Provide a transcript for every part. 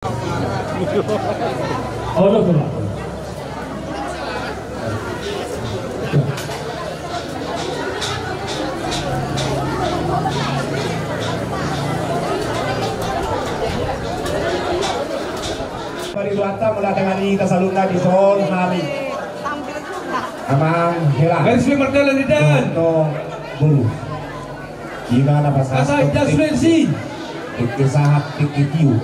Oh, betul. Pariwata mendatangani Tasaluna di Sol Hamid. Amang Hela. Garis Merdeka dan Guru. Gimana pasal? Asal Jaslensi. Kesahat kekitiu.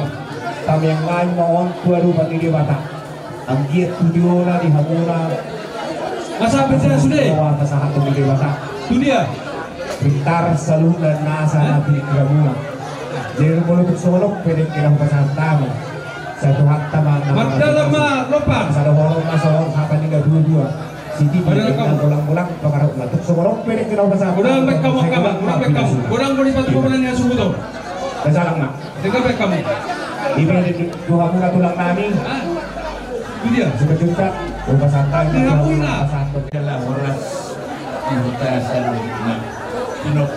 Tam yang lain mohon tuaru pandiri bata. Anggiat studio na di Hamuna. Masa berjalan sudah. Kesahat pandiri bata. Dunia. Pintar selalu dan nasa nabi Hamuna. Jadi mulut solok pedek kirang pasal tamu. Satu hatta mana Magdalama Lopan satu orang masuk apa tinggal dua Siti dengan ulang-ulang pengaruh ngatuk semua pendek kenal bahasa kurang baik kamu kurang beri satu pemain yang subuh tuh kesalang mak dengan baik kamu di pendek dua muka tulang nami itu dia sebetulnya rumah santai Hamuna Dalam oras invitasan Pinok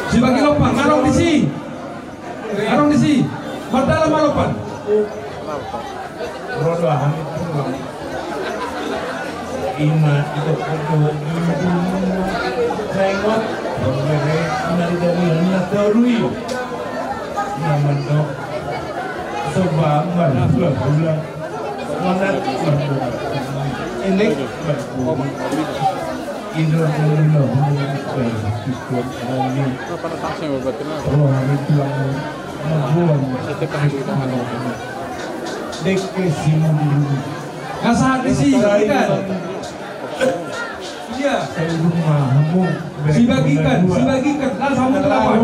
sebagai Lopan marong di sini Arong di sini, Magdalama Malopan. Rodo Hamid Ima itu Sengot Bere Inari dari Hina Terui Nama dok Sebab Mana Bulan Mana Ini Indra Dulu Oh Hamid Tulang Ngasah di sini kan? Iya. Dibagikan. Lalu kamu terlapan.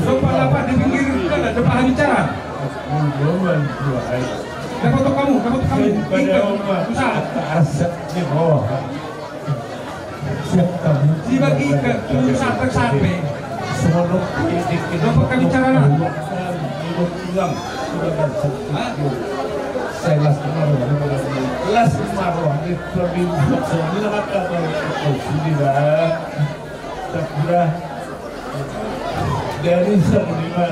Dapat di pinggir kan ada paha bicara. Dapat kamu. Susah. Dibagikan sampai. Dapat kami bicara lah. Selas Marwah itu lebih sembilan kata sudah tak dari semua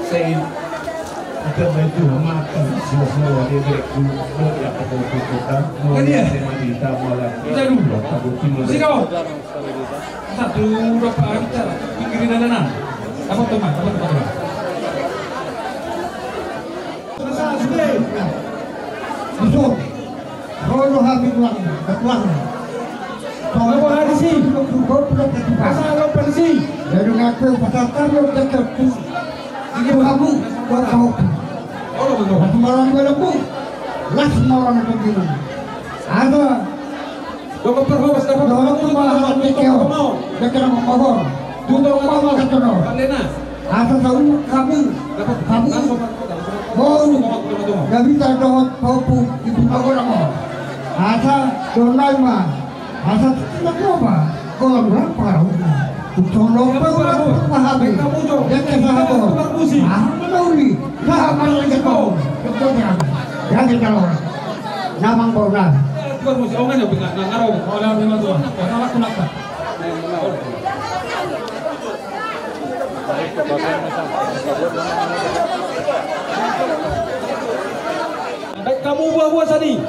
saya kita baju makan semua dia berkumpul ya kita mau kita malah kita dulu sini kau satu berapa bicara pinggirin dana apa teman Besok, Rono Hamid ulang, berpulang. Kalau hari sih, pasal apa sih? Dari ngaku pasal kamu dekat tu, ini kamu buat kau. Oh betul. Sembarang berlaku, las sembarang itu gini. Ada. Dokter perhubungan dapat Dokter malah mikir, dekat nama pohon. Tutup apa kata no? Lena. Ada tahu kamu, kamu. Oh, nggak bisa dong kau ibu kau nama. Asa donai mah, asa tidak apa. Kalau berapa? Tolong berapa pahami? Yang kesahabo. Ah, menauri. Sahab lagi kau. Kemudian, jangan kalau namang bola. Tuan musik, oh kan ya benar, ngarau. Kalau memang tuan, kalau kenapa? Baik kamu buah-buah tadi.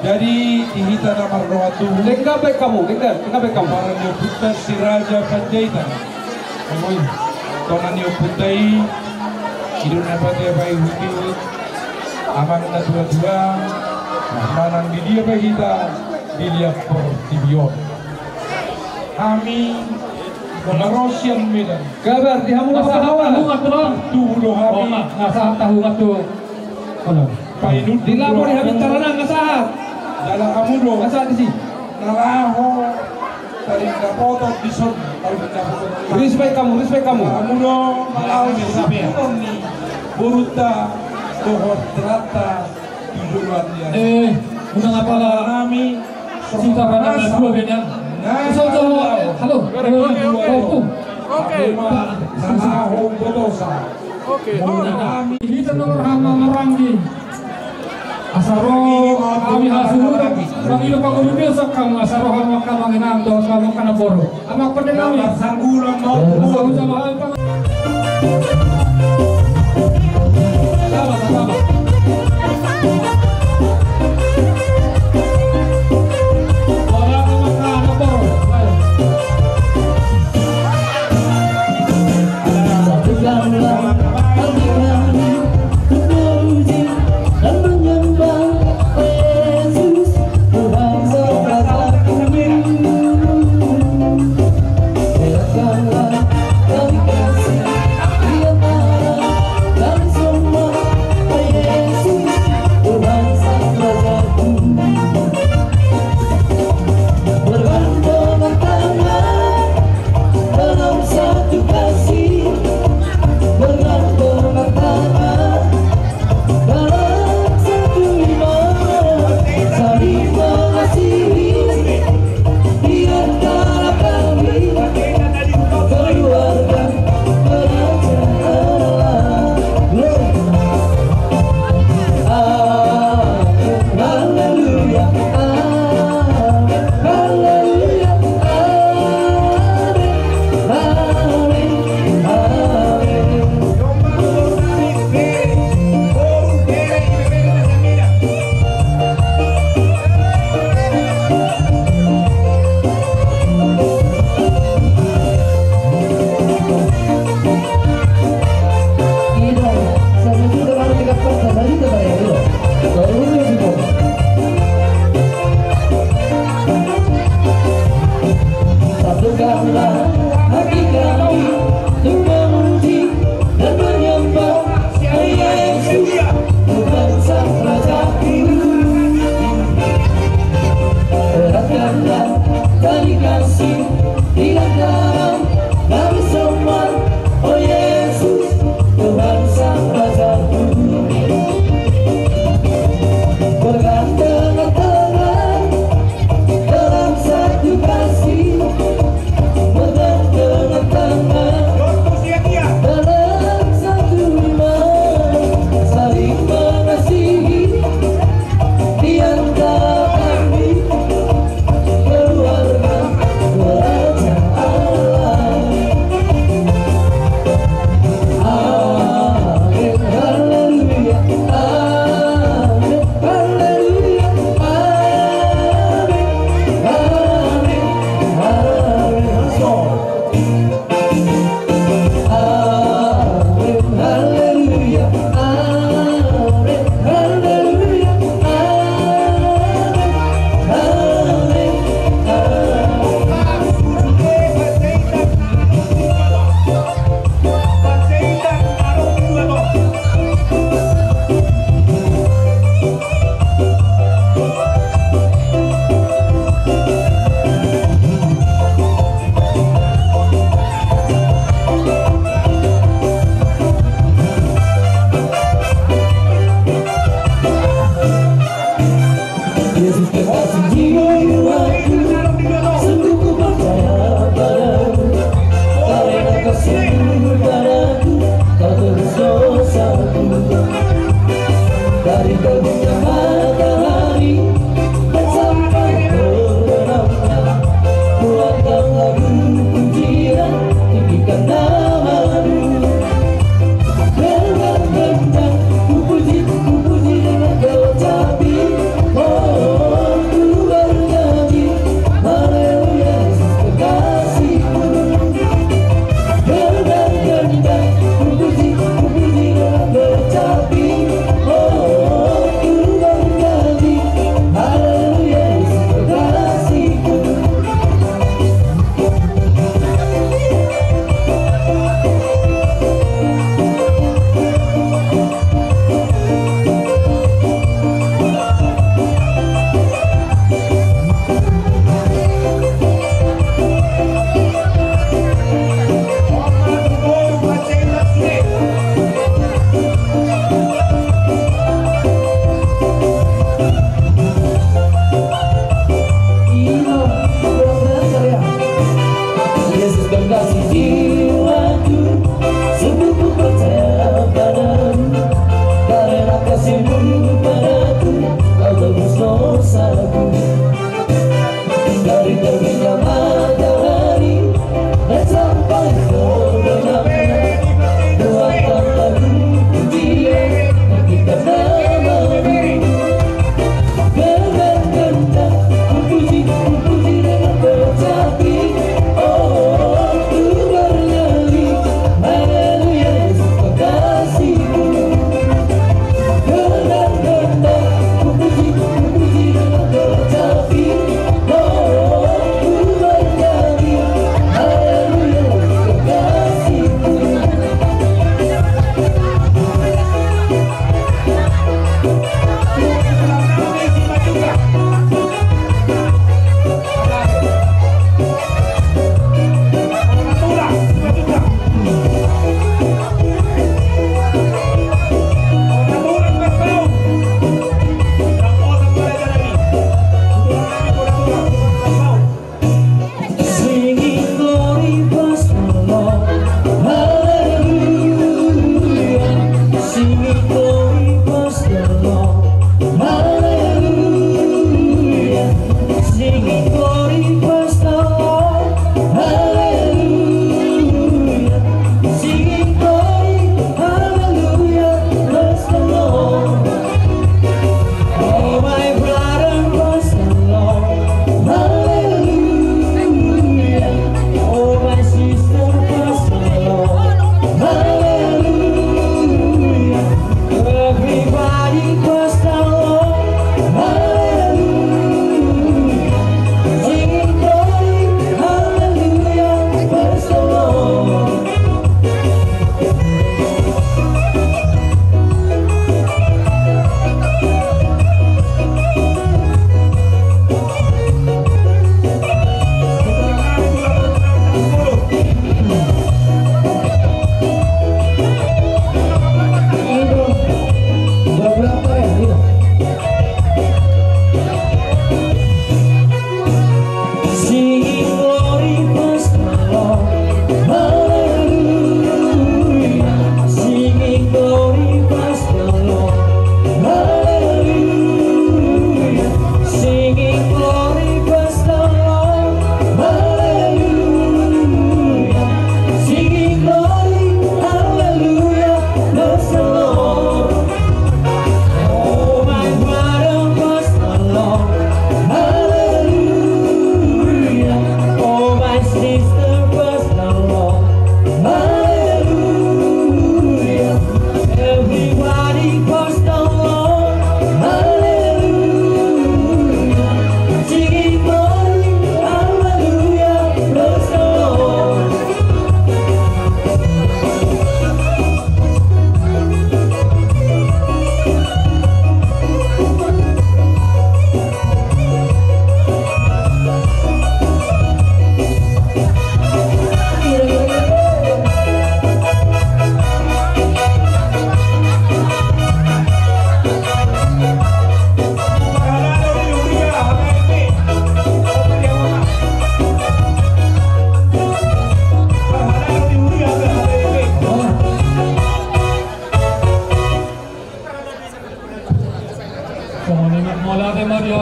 Jadi ihita nama rohatu Lengkap baik kamu. para nyobuta si Raja Panjaitan. Kamoy, tonan nyobutai iduna pati bayi hukil amang na dua-dua manang di dia bayi kita dilihat por tibion. Kami Rosian Medan. Kabar di Hamuna Pahawan. Dulu kami Nasa tahu waktu. painut Dilapor di Hamid Tarana ngasah. dalam kamu dong. Ngasah di sini. Nalaho tadi dapotot di son tadi dapotot. Respect kamu. Kamu dong malah sepuluh nih buruta dohor terata tujuan dia. Undang apa lah? Kami Cinta pada dua beda. Halo. Oke. Nalaho botosa. Oke. Kami Kita nomor orang di Asaro kami hasil bagi lupa kami besok kamu asaro kamu kamu enam dos kamu kana boro. Amak pendengar sanggulang mau sama Terima kasih.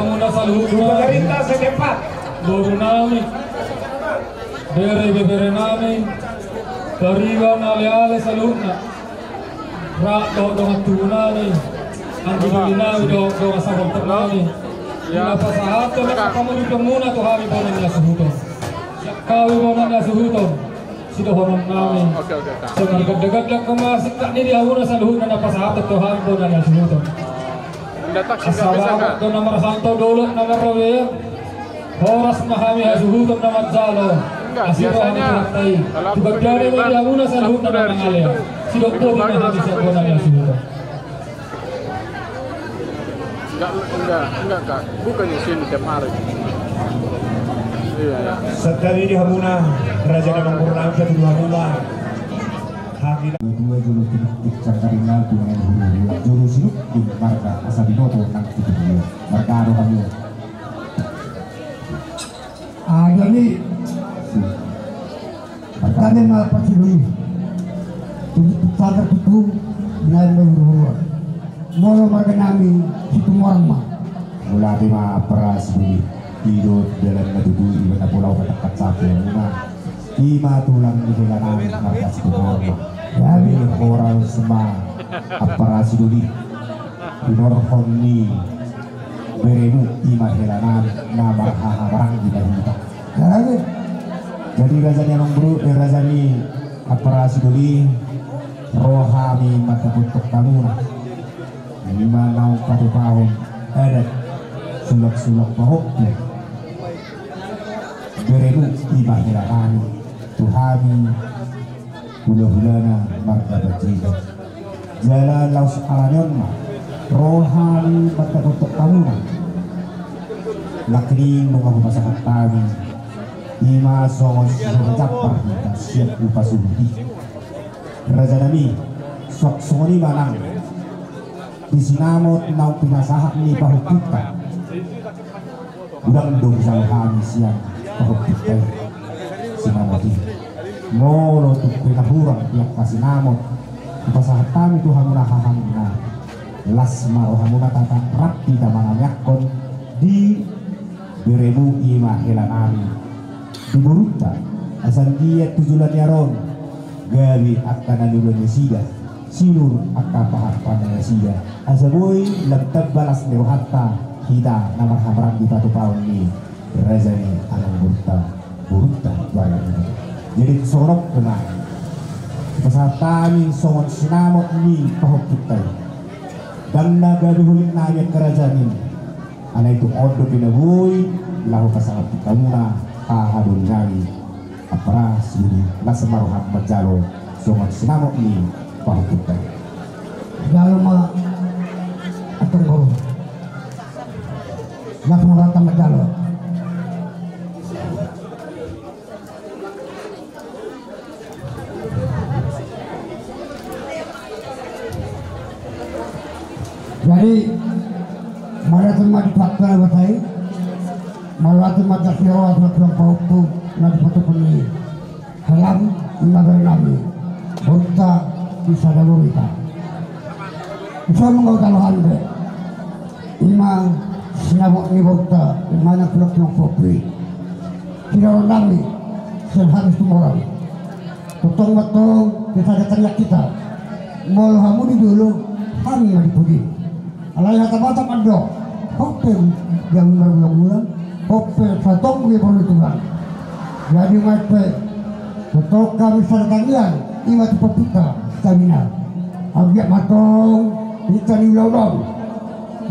hamuna saluhut Pemerintah sedepat. Boru nami bere nami Tariwan ale saluhutna Rak do ngatuna ni Anggini nami do asabon ternami Ina pasahato na kakamulipang muna to hari bonan niya suhuton Kawi bonan niya suhuton Sidohonon namin So nagdagat lang kamasik tak ni hamuna saluhutna na pasahato to hari bonan niya suhuton Asawa ko na marasanto dulot na marawir Horas mahami hasuhuton na magjalo Asiro kami tinaktay Dibagyari mo di hamuna sa luhut na nangalaya Sidokto din na hami sa buwan na hasuhuton Enggak bukan di sini tiap hari. Iya. Sekali di hamuna Raja Namang Purnam ke dua hamuna dua juru titik cangkaringal dengan hulu juru sinuk di marga asal dinoto nang titik dia marga ado kami jadi kami melapas dulu sadar itu dengan hulu molo marga nami situ morma mula lima peras dulu hidup dalam tubuh di mana pulau kedekat sapi lima tulang di jalanan marga situ morma dari orang semua aparasi duli dinorhoni beremu ima helanan nama hahabarang di dalam kita jadi razani nombru razani aparasi duli rohani mata untuk kamu lima nau patu tahun ada sulak pahoknya beremu ima helanan Tuhani hula-hulana marga bercerita jalan laus alanyon rohani pagkatutok kamu lakring mga pumasakat kami ima songos sumajapar kita siap upasundi raja nami sok-soni manang disinamot na pinasahak ni pahukita udang dong sa kami siyang pahukita sinamoti molo tu pinahurang tiap kasih namot pasahat kami Tuhan munahahang na las marohamu tata rakti damang yakon di beremu ima helanami di buruta asan dia tujulan yaron gawi akan nalulan yasida sinur akan paharpan yasida asaboy lagtag balas nerohatta kita namar hamarang di patu paun ni razani alang buruta barang ini jadi sorok kenal pasatami songon sinamot ni pahok kita dan nagaduhulit na ayat kerajaan ini ana itu odo pinabuhi lahu pasangat kita muna kahadun nami apara sini lasamaruhat majalo songon sinamot ni pahok kita jalo ma atong go lasamaruhat majalo jadi mana terima dipaksa batai malah terima jasiro atau pautu nanti foto peni halam ibadah nabi bota bisa dalurita bisa mengatakan be imang sinabok ni bota mana peluk yang kopi tidak nabi seharus tumorang totong kita ada teriak kita mau hamu di dulu kami mari pergi alaya tabata pando hotel yang berulang-ulang hotel satong di Tuhan jadi mate betul kami sertanian imat pepita stamina agak matong kita di ulodong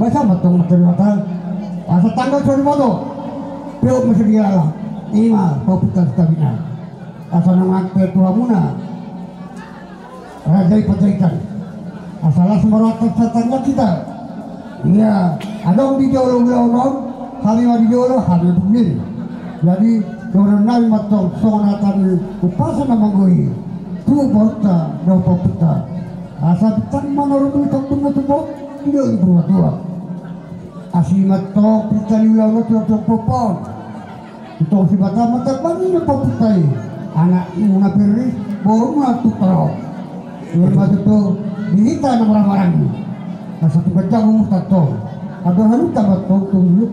bahasa matong matang asa tanggal sorry moto pero mesti dialah ima pepita stamina asa nangate tuhamuna rajai patrikan asalah semaratak sertanya kita iya, adong di jauh-jauh kami di jauh kami pemilih. Jadi orang nabi matong sonatan upasa nama goi, tu bota doa peta. Asal tan manor tu tak tunggu tu tidak ibu tua. Asal matong kita ulang tu tu popon. Itu si bata mata bani ni poputai. Anak ibu napiri baru matu terok. Ia matu tu dihita nama orang-orang. Asal tu kerja umur tato. ada hari tamat tunggu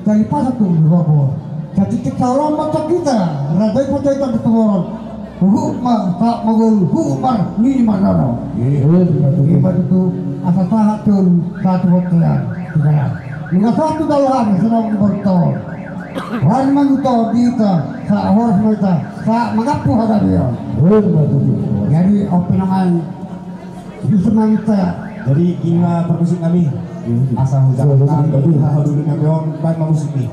dari pasar tunggu robo. Jadi kita lama kita, radai foto itu bertemu. Hukumar tak mogol hukumar ni mana? Ibarat itu asal satu hotelan tidak. Dengan satu dalam senang bertol. Hari mengutol kita, sahur kita, sah mengapu ada dia. Jadi apa namanya? Senang kita. Jadi ini permusik kami. Asal hujan dulu kami orang baik musik ni.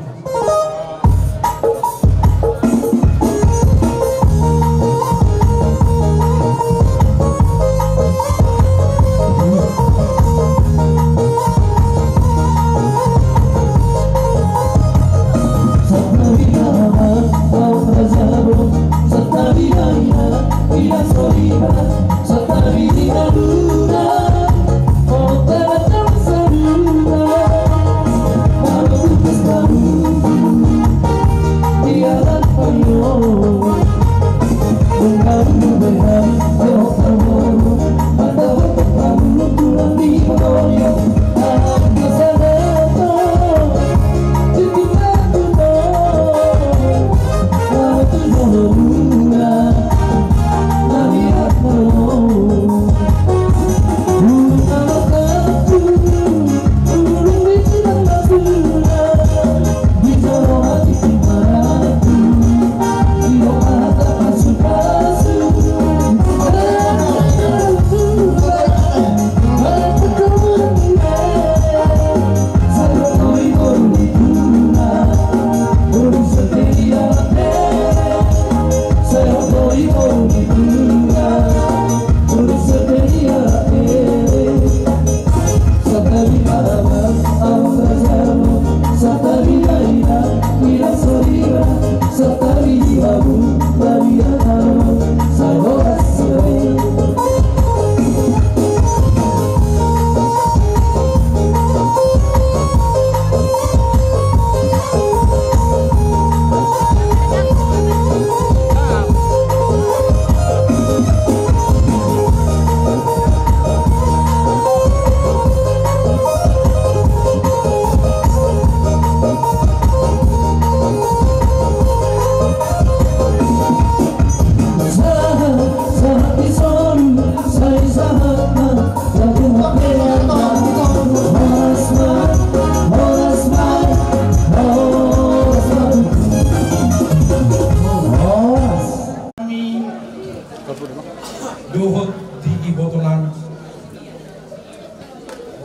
Dohot di Ibotolan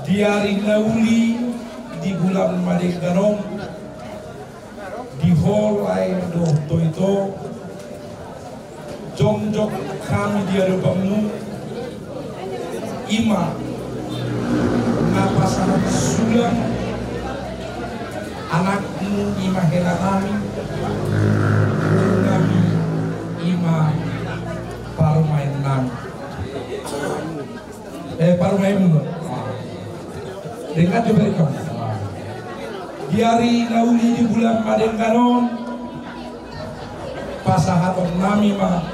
diari nauli di bulan Madeggaron di holai dohto itu jongjok kami diari bangun ima napasanat sulang anakmu ima hela kami ima parumain nami parumainmu dengan mereka di hari nauli di bulan Madeggaron pasahaton nami mah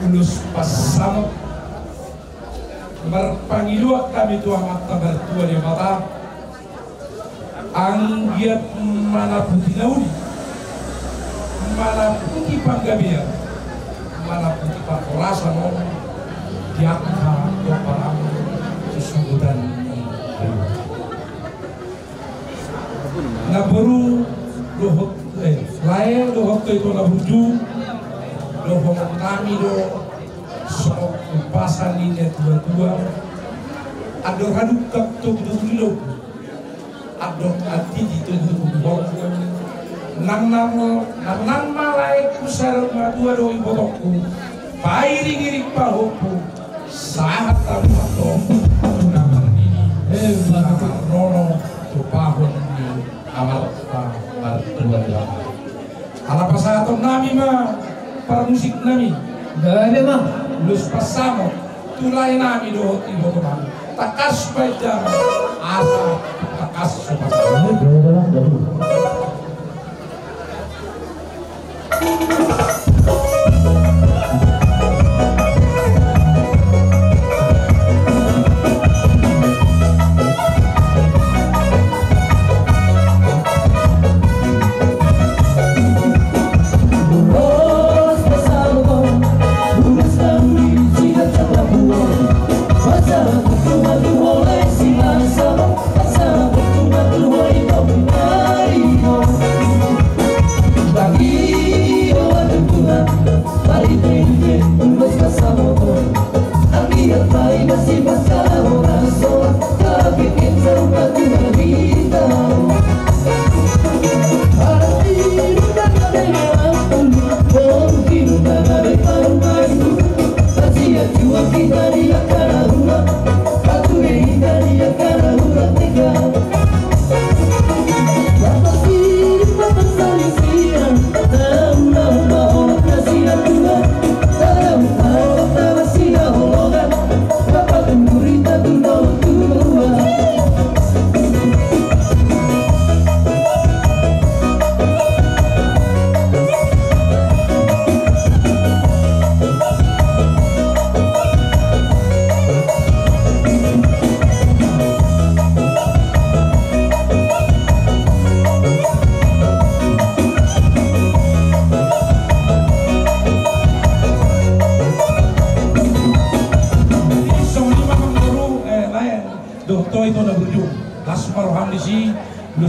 ulus pasam berpangiluak kami tua mata bertua di mata anggiat mana putih nauli mana putih panggabia mana putih pakorasa no diakha para susugutan na baru dohot lain dohot itu na buju dohot kami do sok pasan ini dua ada haduk kaptuk dulu ada hati itu dulu nang malai kusar madua doi botokku pairing irik pahoku saat tamu nama ini rono tupahun amal bertua ala pasaton nami mah para musik nami gade mah lus pasamo tulai nami do ibo kemana takas baca asa takas supasamo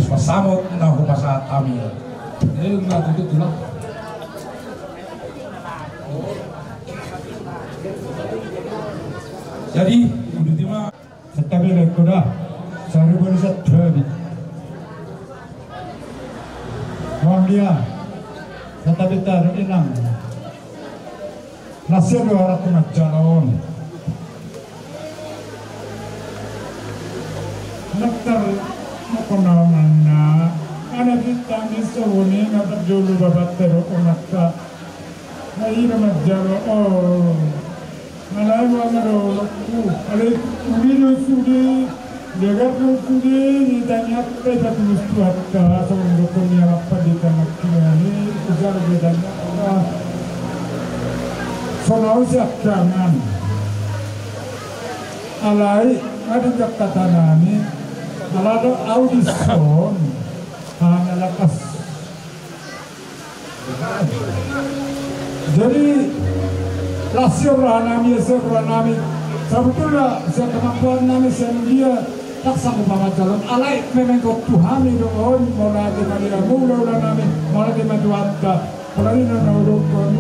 Pasamot na humasa amin. Ini nggak gitu lah. Jadi, ultima Setabi lekura, sari baru setabi. Wangia, setabi taruh inang. Nasir orang tu macam Naktar Makonamana, anak kita di sini ngatak dulu babat teruk umatka. Naira majaro oh, malai wamaro ku, alai kuliru sudi, jaga sudi ni tanya apa itu mustuatka, sebelum dunia apa di tanah kini, ujar bedanya apa. Sonau siap jangan, alai ada jaga tanah ni. Alado audison lakas. Jadi lasir nami sebetulnya saya kemampuan nami dia tak sanggup banget jalan alai memang kau Tuhan itu mau nanti dia mula nami mau nanti menjualkan kalau ini naudukon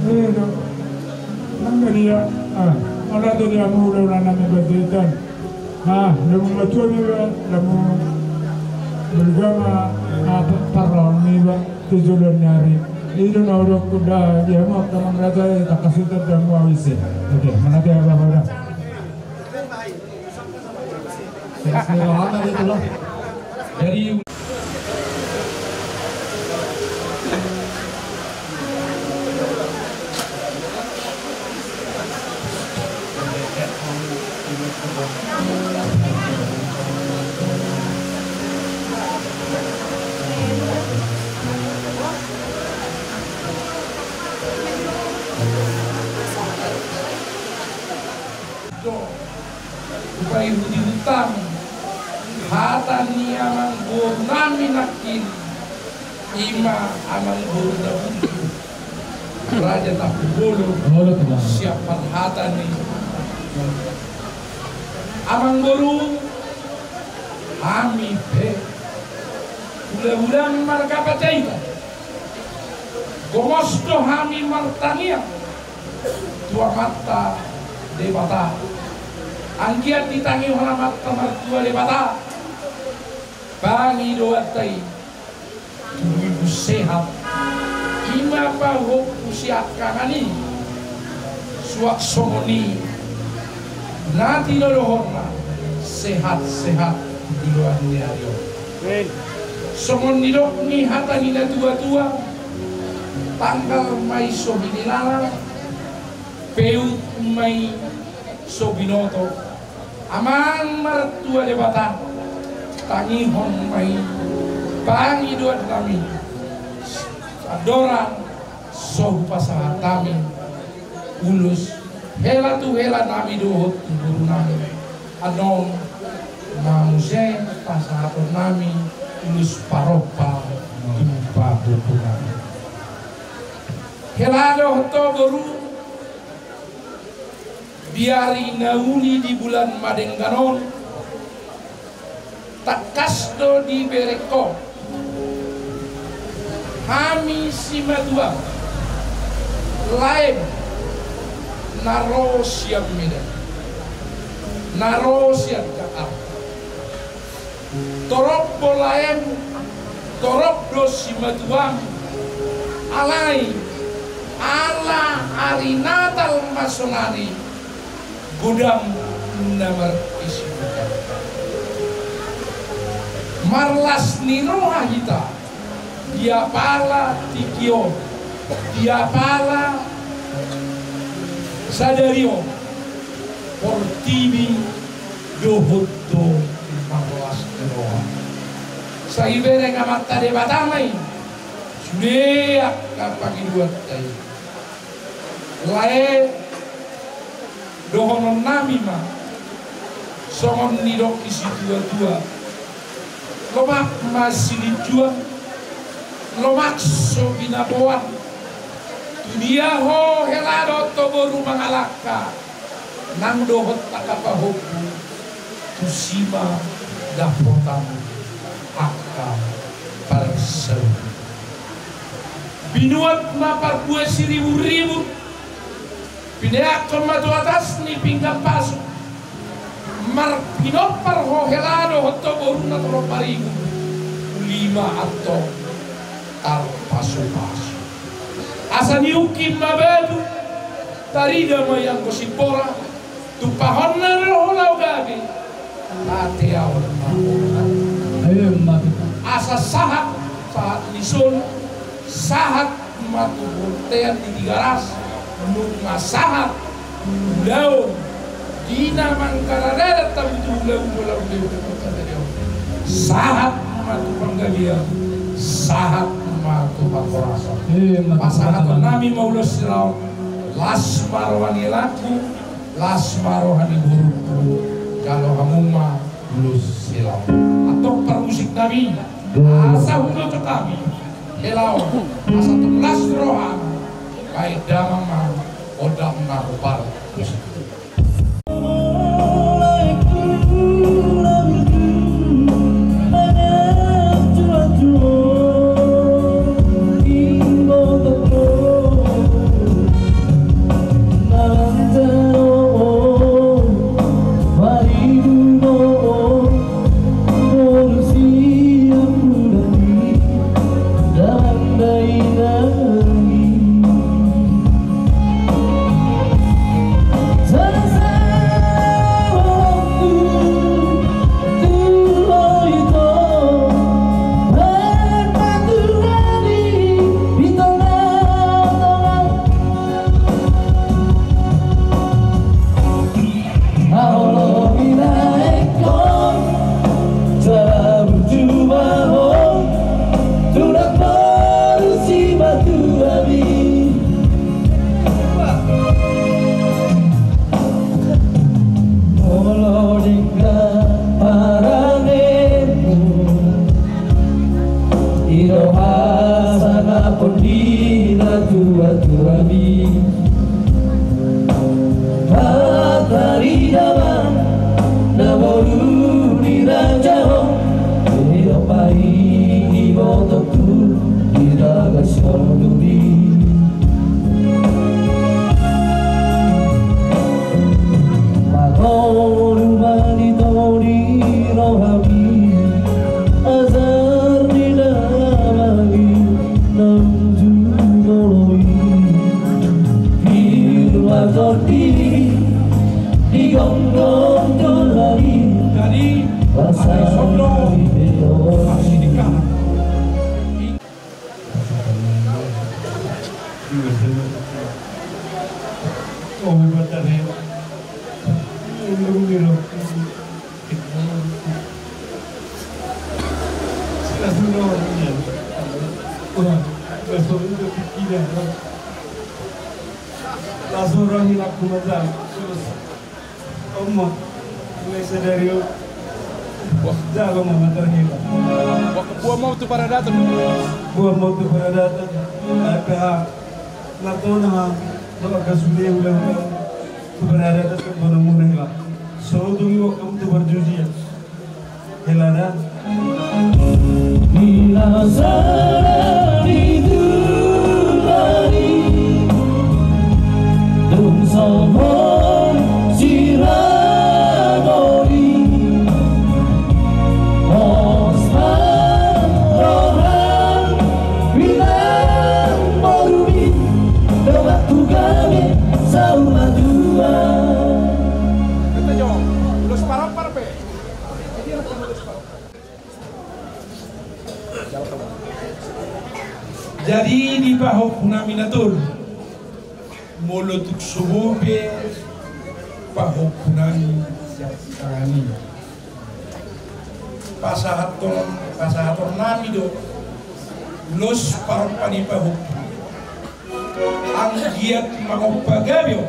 itu nangga dia mau nanti dia mula nami berditan. Namun macam ni namun bergama paron ni tujuan nyari itu naudok kuda dia mau kamang raja tak kasih terdamu awisi. Okey, mana dia apa dah? Sekarang ada itu lah. Jadi upay hutang hata ni amang guru nami nakin ima amang guru nabuti raja tapubolo siapa hata ni amang guru kami pe ulang-ulang marga pacaita gomosto kami martania tua mata debata angkiat ditangi halamat kamar tua debata bangi doa tay tubuh sehat ima pa hok usiat kangani suak somoni nanti lorohorna sehat-sehat di luar dunia rio somon nidok ni hata nina tua-tua tanggal mai sobinilala peu mai sobinoto amang maratua debata tangi hon mai bangi doa kami adora soh pasahat kami ulus hela tu hela nami dohot guru nami anon mamuse pasahat nami ulus paropa impa buku nami hela dohot guru biari nauli di bulan Madengganon takasdo di bereko kami simadua lain naro siam medan narosian kakak torok bolaem torok dosi maduam alai ala hari Natal masonari gudang nomor isi marlas nino hita dia pala tikio dia pala sadario portibi dohotto marlas nino sa ibere ngamata de batamai sudah kapag ibuat tayo lae dohonon nami ma songon nidok isi dua-dua lomak masih dijual lomak so binaboan dia ho helado toboru mangalaka nang dohot takapahoku tusima dapotamu akka parseru binuat mapar kue siribu-ribu pineak kematu atas ni pinggam pasuk mar pinopar ho helado hoto boruna tolo parigu lima atau tar pasu-pasu asa niukim mabadu tarida mayang kosipora tupahon na rolau gabi ate awal asa sahat lisun sahat matu voltean di tigaras nunga sahat daun dina mangkarada tapi tulau sahat matu panggalia sahat matu pakorasa pasangan nami maulos silau las marwani laku las marwani buruku kalau kamu mah lulus silau atau permusik nami asa untuk kami helau asa tulas rohan baik damang odam narubar Siramo baho punaminatul molotuk subobe baho punani kani pasahaton nami do los parpani baho ang giat mangopagabyo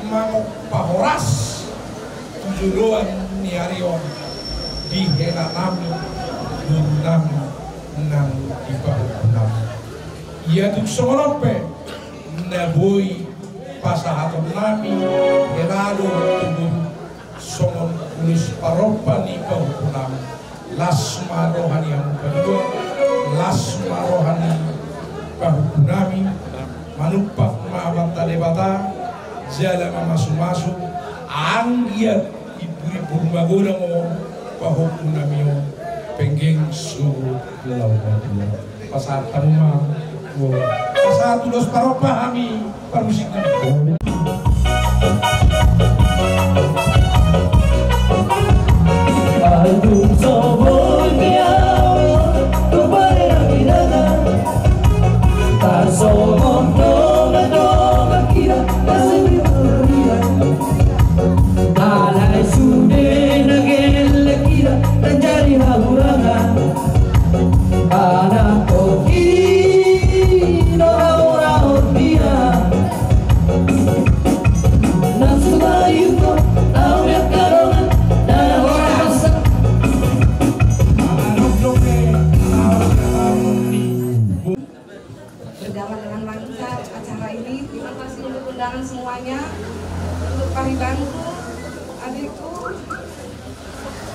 mangopahoras tujuan ni arion di hela nami nami nang ibahukunam ia tuk somorope na boy pasahaton nami helalo tubun somon ulis paropa ni ibahukunam lasma rohani ang kedua lasma rohani ibahukunami manupak mabata debata jala masuk-masuk anggiat ibu-ibu magoda mo pahukunami mo penggeng suruh lawan pasar tanuma pasar tulos paropa kami permusik kami Altum sobonya kepada kita tak somong dong kira kasih beria alai sude nagel kira dan jari haburangan anak koki orang dia nafsu bayuko tahu ya karongan dan orang berjalan dengan lancar acara ini. Terima kasih untuk undangan semuanya, untuk paribanku, adikku,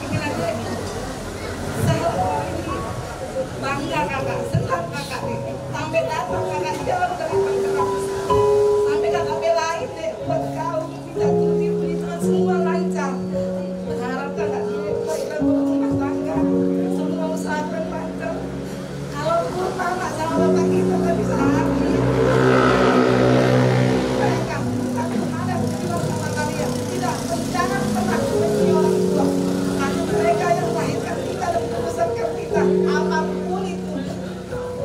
ingin adik, saya ini bangga kakak, senang kakak nih, sampai datang kakak jauh dari Pangkalan, sampai kakak belain deh buat kau bisa tuti dengan semua lancar. Berharap kakak baiklah berumah tangga, semua usaha lancar. Kalau kurang sama bapak kita tak bisa habis. Mereka takut ada bilang sama kalian, tidak, jangan pernah benci orang tua. Karena mereka yang melahirkan kita dan membesarkan kita, apapun itu.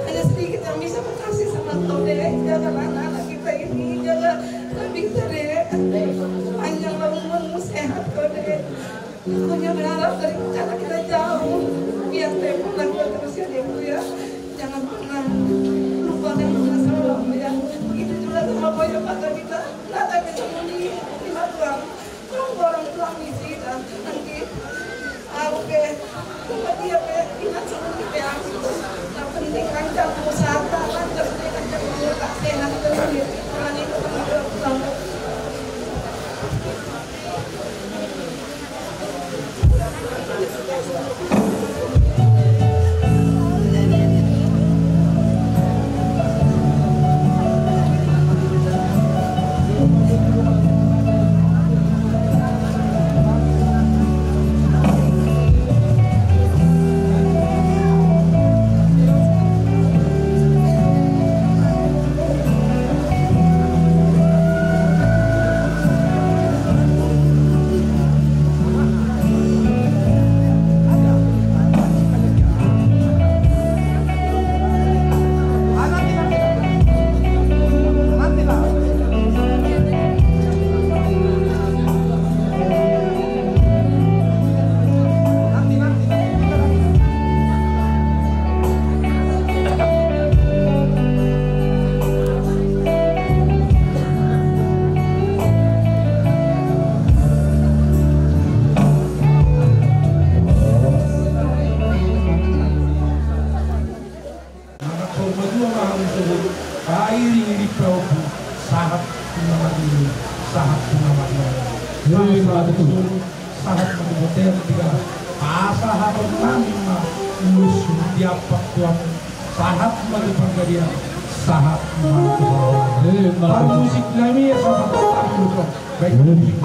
Hanya sedikit yang bisa berkasih sama kau deh. Jangan anak-anak kita ini, jangan lebih deh. Panjanglah umurmu, sehat kau deh. Aku hanya berharap dari cara kita jauh, biar deh pulang terus ya deh ya. Jangan pernah lupa dan bersalah ya. Begitu juga sama boya pada kita. Nada bisa muni lima tuang. Orang tuang misi dan nanti oke. Cuma dia ingat sebelum kita ambil. Yang penting lancar usaha, lancar tak sehat terus. Karena itu teman-teman. Sahat mengutel tiga pasahat nami mah lulus tiap waktuan sahat bagi panggadian sahat mah musik nami ya sama tamu kok baik musik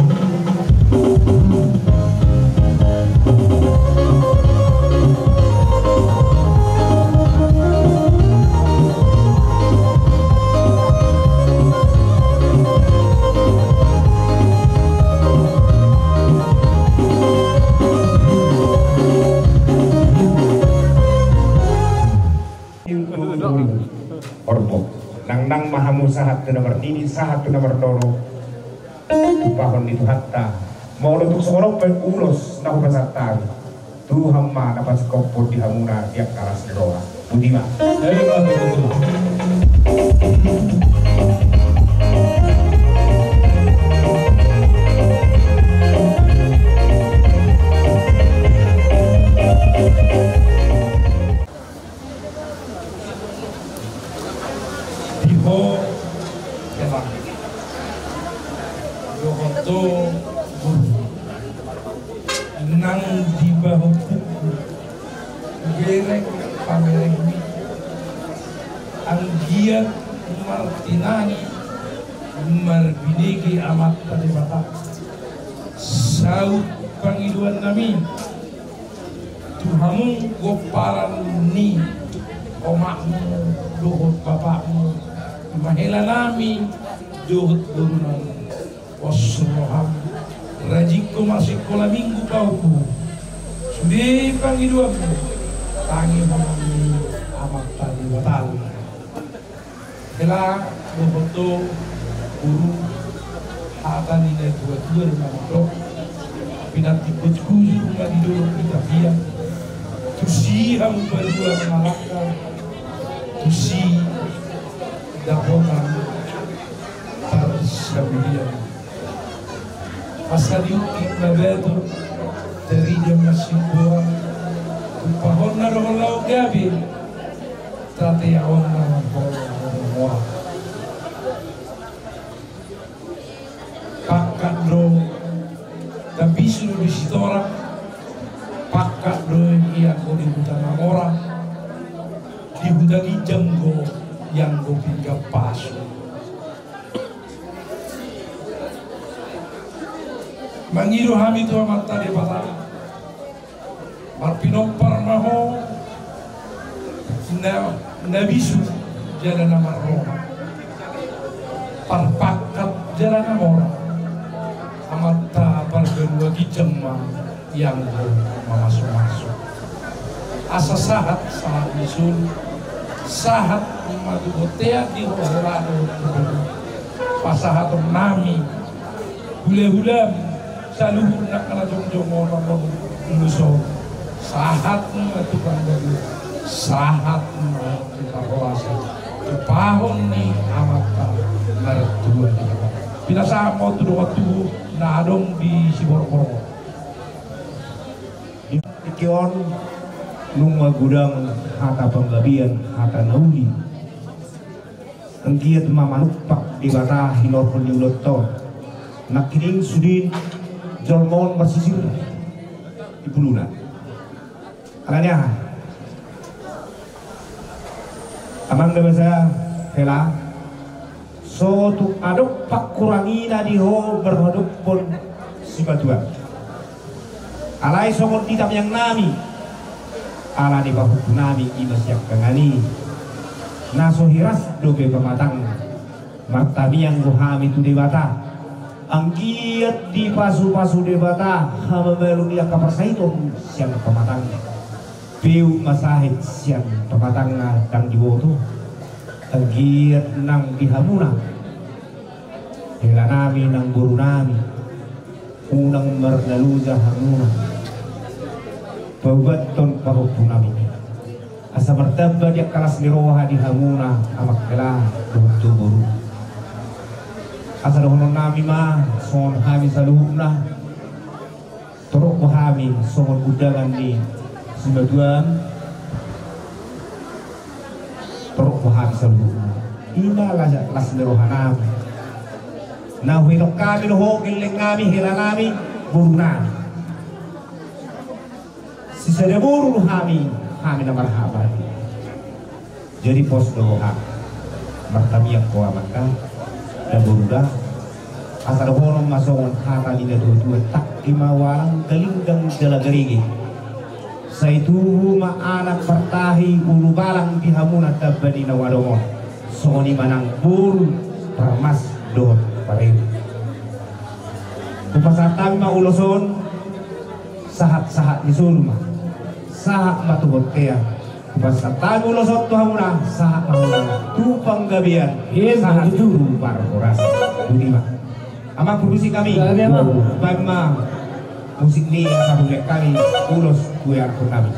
Orang mo sahat na nomor nini, sahat na nomor loro. Tupahon ni Tuhatta. Mau untuk seorang ulos na kupasatan. Tuhan ma dapat sekopot di hamuna tiap kalas doa. Budima. Diho, emang. Dohoto, nang di bahu buku, gereng pamereng mi, anggiat martinani, marbinegi amat padebata, saut pangiduan nami, Tuhamu goparan ni, omakmu, dohot bapakmu, mahela nami, dohot burunan, wasroham. Rajiko masih kola minggu kauku sudah panggil dua tangi mami amat tadi batal kela boboto guru hata nilai dua nama pinati kuju rumah di dulu kita via tusi ham berdua malaka tusi dapotan tersabilian Pasaliuki nabedo dari dia masih buang upahon na rolau gabi tati awan na buang pakat do tapi sudah disitora pakat do iya ko di hutan orang di hutan jenggo yang go pinggap pasu mangiru hami tu amat tadi patah marpinompar maho na bisu jalan nama roh parpakat jalan nama orang amat tak berdua gijema yang masuk asa sahat bisul sahat madu botea di horelado pasahat nami hule-hule saluhur nak kala jong-jong orang luso sahat itu kan dari sahat kita kuasa pahon ni amat mertua bila sa mo tu waktu na adong di Sibor-Bor ikion nung magudang hata panggabian hata nauli ang giat mamanukpak di bata hilor peniulot to nakining sudin Jolmon masisir di Buluna. Alanya, amang nama saya Hela. So tu aduk pak kurangina di ho berhoduk pun si batuan. Alai somon kitab yang nami, ala di bahu nami imas yang kengani. Naso hiras dobe pematang, martabi yang gohami tu dewata. Anggiat di pasu-pasu debata hama melu dia kaparsaiton siang pematang piu masahit siang pematang dang diwoto anggiat nang dihamuna hela nami nang guru nami unang merdaluja hamuna bawaton pahupu nami asa bertambah dia kalas liroha dihamuna amak kela untuk guru asal honon nami mah son hami saluhna torok hami son gudangan ni sembaduan torok hami saluhna ina laja kelas nerohanam nah winok kami loho giling nami hila nami buru nami sisa de buru hami na marhaban jadi pos doha martamiyak ko amaka Buruda asal horong masongon hata dina dua tak imawalang galinggang jalagarigi saituhu ma anak pertahi ulu balang dihamuna tabadi na wadongon soni manang buru permas dot parehu upasatami ma uloson sahat-sahat di sulma sahat matuhotea Pasatago losot tuhamuna saat mahuna tupang gabian saat juru parkoras Budima. Amang produksi kami Bama musik ni sabulek kami ulos kuyar kami.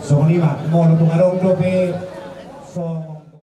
Soalnya mau nonton arong dope